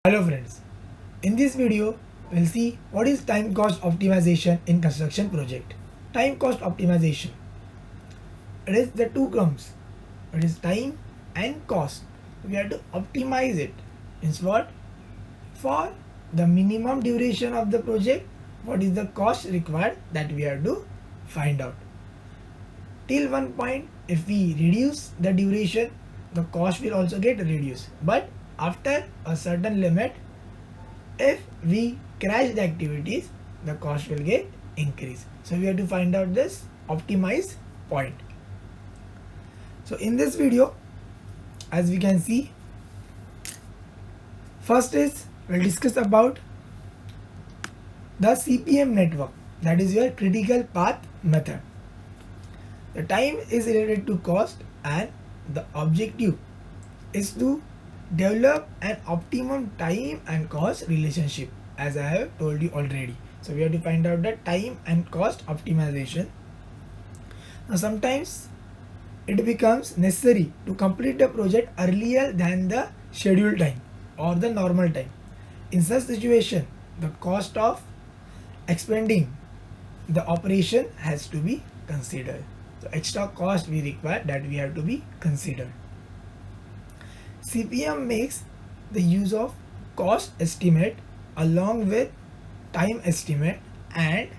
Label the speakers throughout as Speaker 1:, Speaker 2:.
Speaker 1: Hello friends, in this video we'll see what is time cost optimization in construction project. Time cost optimization, it is the two terms, it is time and cost. We have to optimize it. Means what? For the minimum duration of the project, what is the cost required that we have to find out. Till one point, if we reduce the duration, the cost will also get reduced. But after a certain limit, if we crash the activities, the cost will get increased. So we have to find out this optimized point. So in this video, as we can see, first is we'll discuss about the CPM network, that is your critical path method. The time is related to cost and the objective is to develop an optimum time and cost relationship, as I have told you already. So we have to find out the time and cost optimization. Now sometimes it becomes necessary to complete the project earlier than the scheduled time or the normal time. In such situation, the cost of expanding the operation has to be considered. So extra cost we require that we have to be considered. CPM makes the use of cost estimate along with time estimate and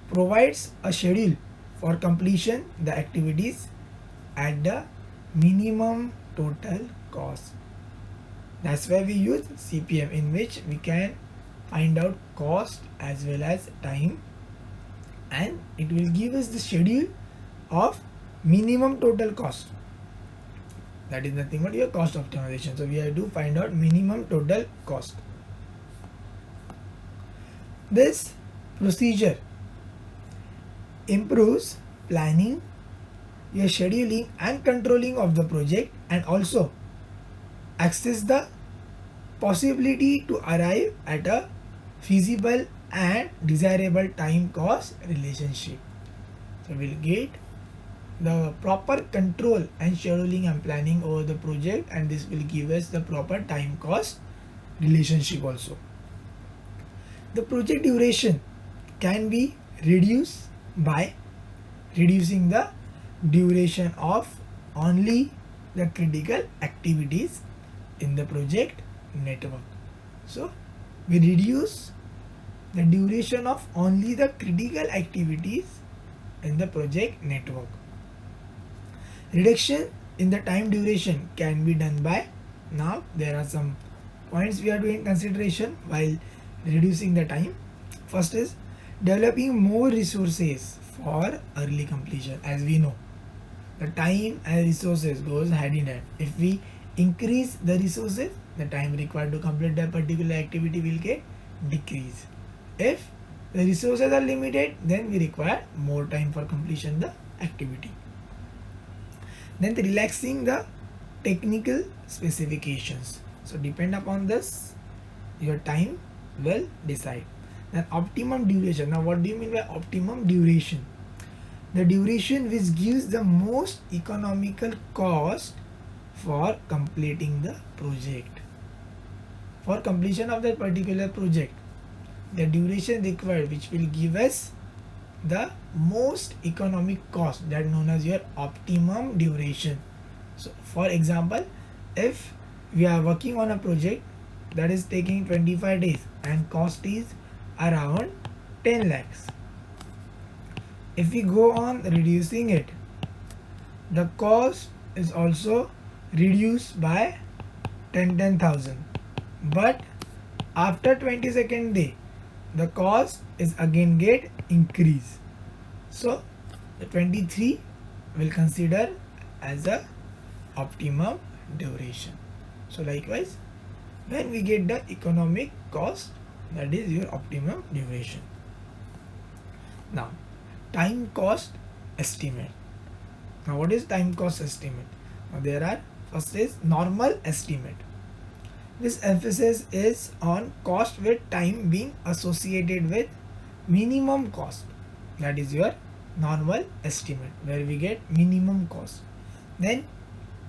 Speaker 1: provides a schedule for completion the activities at the minimum total cost. That's why we use CPM, in which we can find out cost as well as time, and it will give us the schedule of minimum total cost. That is nothing but your cost optimization. So we have to find out minimum total cost. This procedure improves planning, your scheduling and controlling of the project, and also access the possibility to arrive at a feasible and desirable time cost relationship. So we'll get the proper control and scheduling and planning over the project, and this will give us the proper time cost relationship also. The project duration can be reduced by reducing the duration of only the critical activities in the project network. So we reduce the duration of only the critical activities in the project network. Reduction in the time duration can be done by, now there are some points we are doing consideration while reducing the time. First is developing more resources for early completion. As we know, the time and resources goes hand in hand. If we increase the resources, the time required to complete that particular activity will get decreased. If the resources are limited, then we require more time for completion the activity. Then relaxing the technical specifications. So depend upon this, your time will decide. Then optimum duration. Now what do you mean by optimum duration? The duration which gives the most economical cost for completing the project. For completion of that particular project, the duration required which will give us the most economic cost, that known as your optimum duration. So for example, if we are working on a project that is taking 25 days and cost is around 10 lakhs, if we go on reducing it, the cost is also reduced by 10,000, but after 22nd day the cost is again get increased. So the 23 will consider as a optimum duration. So likewise, when we get the economic cost, that is your optimum duration. Now time cost estimate. Now what is time cost estimate? Now there are, first is normal estimate. This emphasis is on cost with time being associated with minimum cost. That is your normal estimate, where we get minimum cost. Then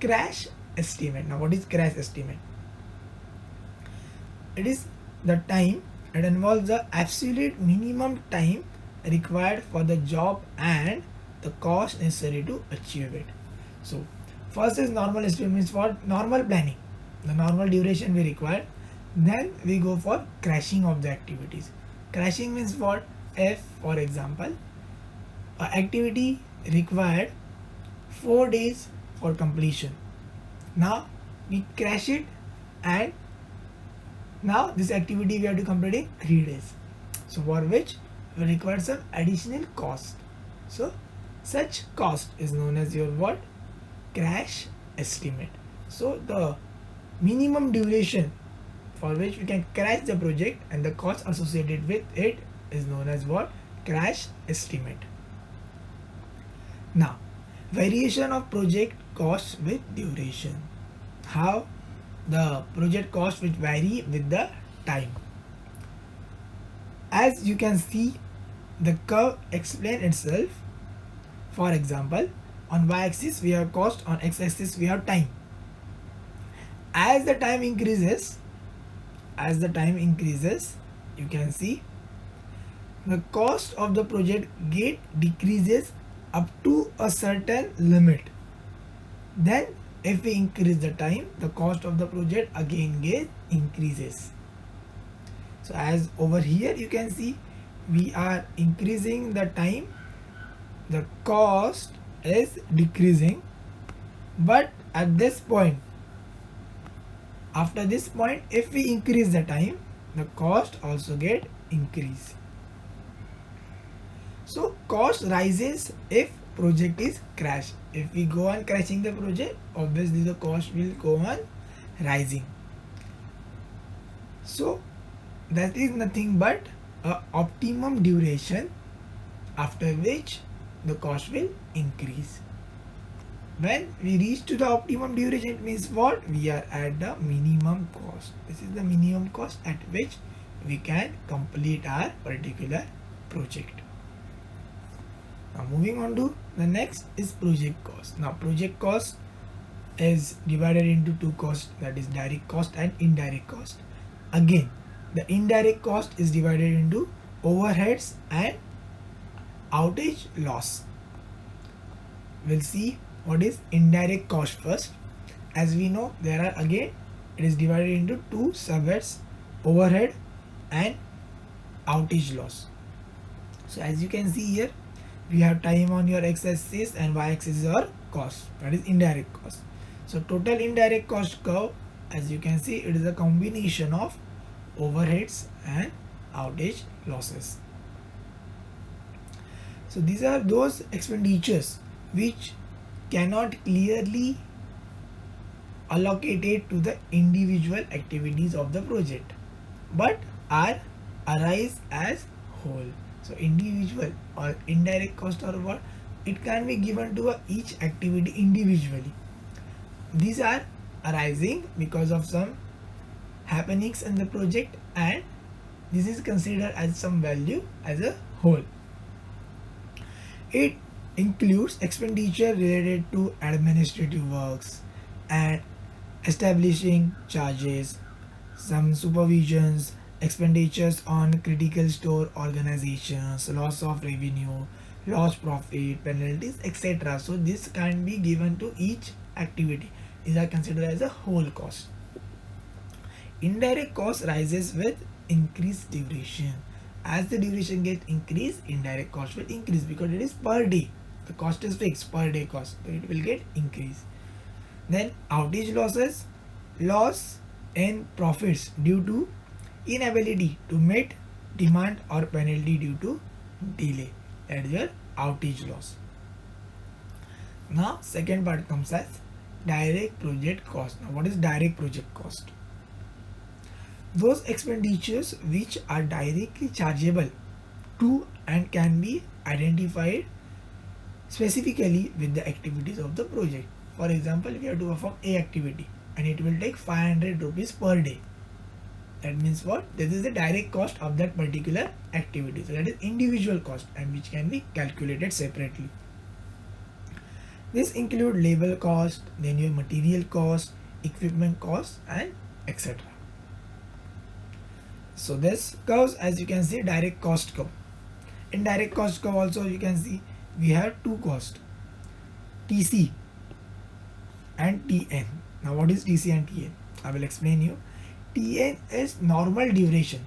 Speaker 1: crash estimate. Now what is crash estimate? it is the time. It involves the absolute minimum time required for the job and the cost necessary to achieve it. So first is normal estimate, means for normal planning, the normal duration we require. Then we go for crashing of the activities. Crashing means what? If for example a activity required 4 days for completion, now we crash it, and now this activity we have to complete in 3 days, so for which we require some additional cost. So such cost is known as your what? Crash estimate. So the minimum duration for which we can crash the project and the cost associated with it is known as what? Crash estimate. Now, variation of project costs with duration. How the project cost will vary with the time. As you can see, the curve explain itself. For example, on y-axis we have cost, on x-axis we have time. As the time increases, you can see the cost of the project get decreases up to a certain limit. Then if we increase the time, the cost of the project again get increases. So as over here you can see, we are increasing the time, the cost is decreasing, but at this point, after this point, if we increase the time, the cost also get increased. So cost rises if project is crashed. If we go on crashing the project, obviously the cost will go on rising. So that is nothing but a optimum duration after which the cost will increase. When we reach to the optimum duration, it means what? We are at the minimum cost. This is the minimum cost at which we can complete our particular project. Now moving on to the next is project cost. Now project cost is divided into two costs, that is direct cost and indirect cost. Again, the indirect cost is divided into overheads and outage loss. We'll see what is indirect cost first. As we know, there are again, it is divided into two subheads, overhead and outage loss. So as you can see here, we have time on your x-axis and y-axis is your cost, that is indirect cost. So total indirect cost curve, as you can see, it is a combination of overheads and outage losses. So these are those expenditures which cannot clearly allocated to the individual activities of the project, but are arise as whole. So individual or indirect cost or what, it can be given to each activity individually. These are arising because of some happenings in the project, and this is considered as some value as a whole. It includes expenditure related to administrative works and establishing charges, some supervisions, expenditures on critical store organizations, loss of revenue, lost profit, penalties, etc. So this can be given to each activity. These are considered as a whole cost. Indirect cost rises with increased duration. As the duration gets increased, indirect cost will increase because it is per day. The cost is fixed, per day cost, so it will get increased. Then outage losses, loss in profits due to inability to meet demand or penalty due to delay, that is your outage loss. Now second part comes as direct project cost. Now what is direct project cost? Those expenditures which are directly chargeable to and can be identified specifically with the activities of the project. For example, we have to perform A activity and it will take 500 rupees per day. That means what? This is the direct cost of that particular activity. So that is individual cost and which can be calculated separately. This include labor cost, then your material cost, equipment cost and etc. So this curves, as you can see, direct cost curve. In direct cost curve also you can see we have two costs, TC and TN. Now what is TC and TN? I will explain you. TN is normal duration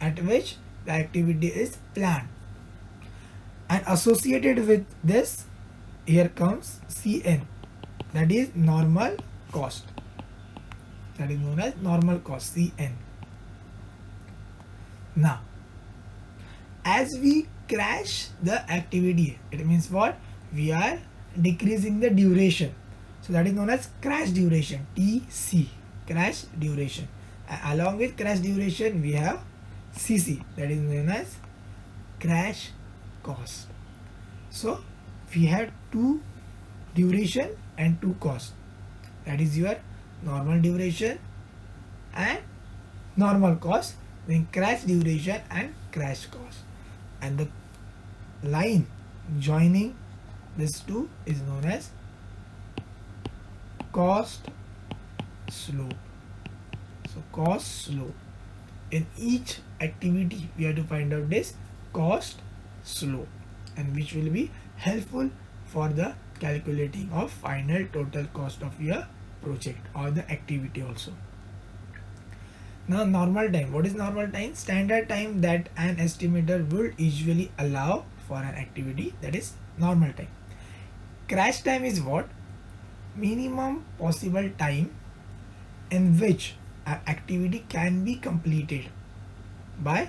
Speaker 1: at which the activity is planned, and associated with this here comes CN, that is normal cost, that is known as normal cost, CN. Now as we crash the activity, it means what? We are decreasing the duration, so that is known as crash duration, TC, crash duration. Along with crash duration we have CC, that is known as crash cost. So we have two duration and two cost, that is your normal duration and normal cost, then crash duration and crash cost, and the line joining these two is known as cost slope. So cost slope, in each activity we have to find out this cost slope, and which will be helpful for the calculating of final total cost of your project or the activity also. Now normal time. What is normal time? Standard time that an estimator would usually allow for an activity, that is normal time. Crash time is what? Minimum possible time in which an activity can be completed by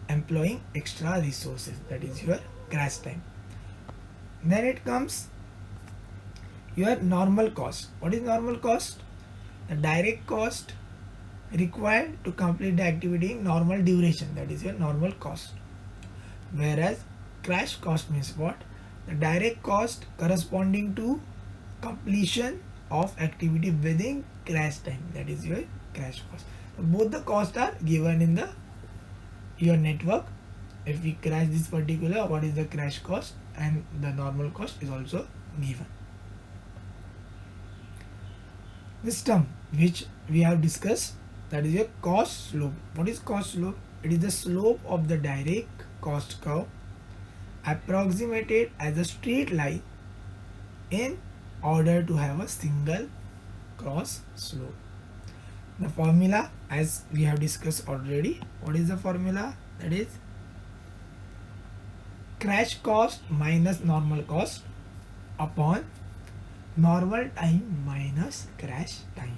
Speaker 1: employing extra resources, that is your crash time. Then it comes your normal cost. What is normal cost? The direct cost required to complete the activity in normal duration, that is your normal cost. Whereas crash cost means what? The direct cost corresponding to completion of activity within crash time, that is your crash cost. So both the costs are given in the your network. If we crash this particular, what is the crash cost, and the normal cost is also given. This term which we have discussed, that is your cost slope. What is cost slope? It is the slope of the direct cost curve approximated as a straight line in order to have a single cross slope. The formula, as we have discussed already, what is the formula? That is crash cost minus normal cost upon normal time minus crash time,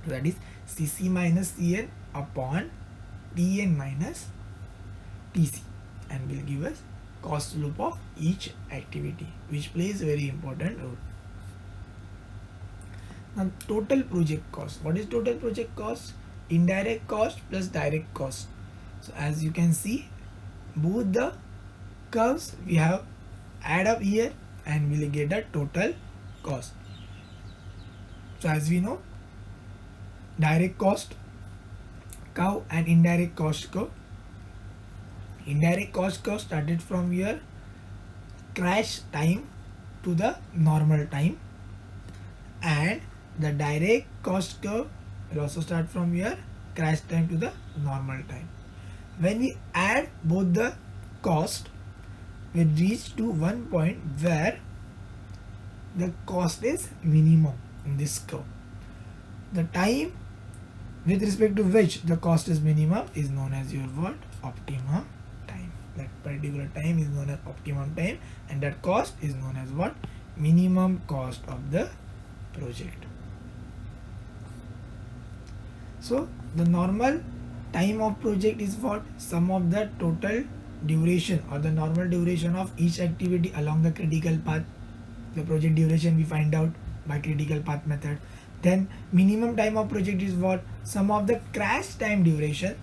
Speaker 1: that is CC minus CN upon TN minus TC, and will give us cost slope of each activity, which plays a very important role. Now total project cost. What is total project cost? Indirect cost plus direct cost. So as you can see, both the curves we have add up here and we'll get a total cost. So as we know, direct cost curve and indirect cost curve. Indirect cost curve started from your crash time to the normal time, and the direct cost curve will also start from your crash time to the normal time. When we add both the cost, we reach to one point where the cost is minimum in this curve. The time with respect to which the cost is minimum is known as your what? Optimum time. That particular time is known as optimum time, and that cost is known as what? Minimum cost of the project. So the normal time of project is what? Sum of the total duration or the normal duration of each activity along the critical path. The project duration we find out by critical path method. Then minimum time of project is what? Sum of the crash time duration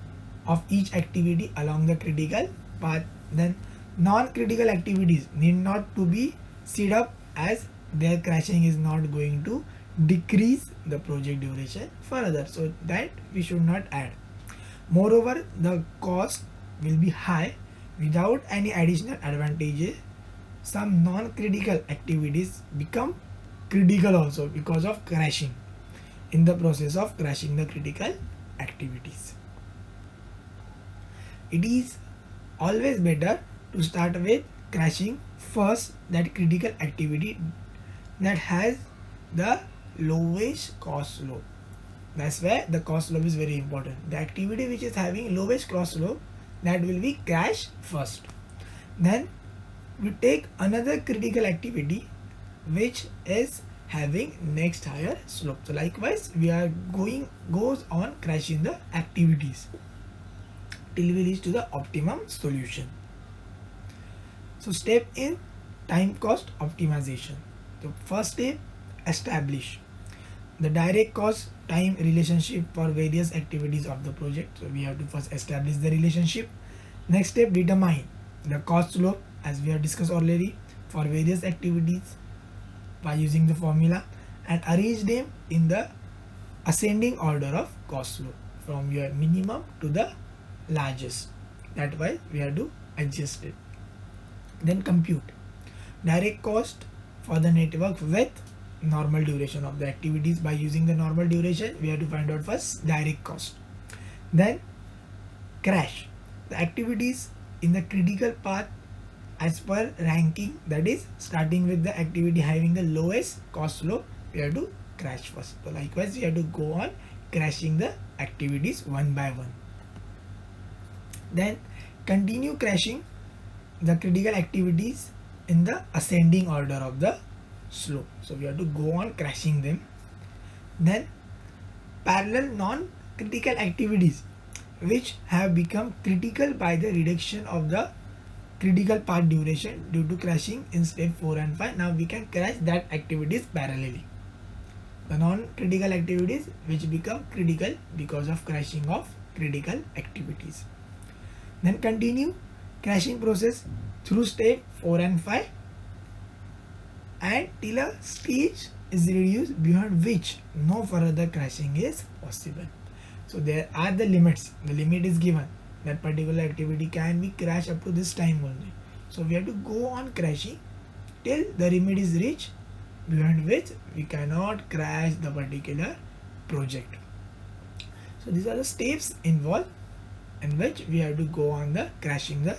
Speaker 1: of each activity along the critical path. Then non-critical activities need not to be speed up, as their crashing is not going to decrease the project duration further, so that we should not add. Moreover, the cost will be high without any additional advantages. Some non-critical activities become critical also because of crashing, in the process of crashing the critical activities. It is always better to start with crashing first that critical activity that has the lowest cost slope. That's where the cost slope is very important. The activity which is having lowest cost slope, that will be crash first. Then we take another critical activity which is having next higher slope. So likewise we are goes on crashing the activities till we reach to the optimum solution. So step in time cost optimization. So first step, establish the direct cost time relationship for various activities of the project. So we have to first establish the relationship. Next step, determine the cost slope as we have discussed already for various activities by using the formula, and arrange them in the ascending order of cost slope from your minimum to the largest. That way we have to adjust it. Then compute direct cost for the network with normal duration of the activities. By using the normal duration, we have to find out first direct cost. Then crash the activities in the critical path as per ranking, that is starting with the activity having the lowest cost slope, we have to crash first. So likewise we have to go on crashing the activities one by one. Then continue crashing the critical activities in the ascending order of the slope. So we have to go on crashing them. Then parallel non-critical activities which have become critical by the reduction of the critical path duration due to crashing in step 4 and 5. Now we can crash that activities parallelly. The non-critical activities which become critical because of crashing of critical activities. Then continue crashing process through step 4 and 5 and till a stage is reduced beyond which no further crashing is possible. So there are the limits. The limit is given that particular activity can be crashed up to this time only. So we have to go on crashing till the limit is reached beyond which we cannot crash the particular project. So these are the steps involved in which we have to go on the crashing the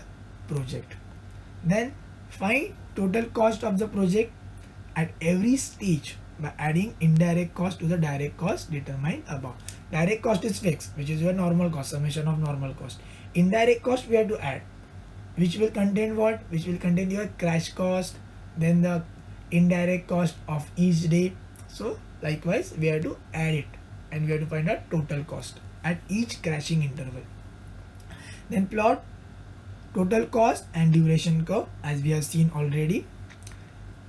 Speaker 1: project. Then find total cost of the project at every stage by adding indirect cost to the direct cost determined above. Direct cost is fixed, which is your normal cost, summation of normal cost. Indirect cost we have to add, which will contain what? Which will contain your crash cost, then the indirect cost of each day. So likewise we have to add it and we have to find out total cost at each crashing interval. Then plot total cost and duration curve as we have seen already.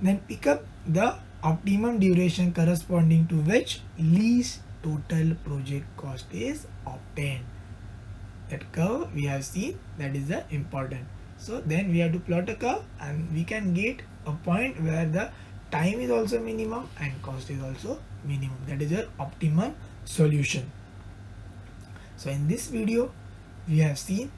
Speaker 1: Then pick up the optimum duration corresponding to which least total project cost is obtained. That curve we have seen, that is the important. So then we have to plot a curve and we can get a point where the time is also minimum and cost is also minimum. That is your optimum solution. So in this video we have seen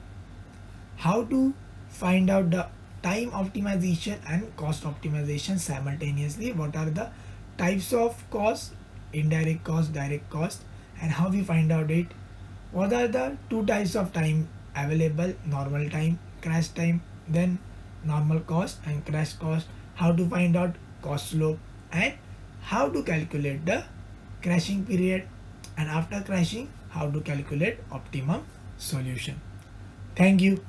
Speaker 1: how to find out the time optimization and cost optimization simultaneously. What are the types of cost, indirect cost, direct cost, and how we find out it. What are the two types of time available, normal time, crash time, then normal cost and crash cost, how to find out cost slope, and how to calculate the crashing period, and after crashing how to calculate optimum solution. Thank you.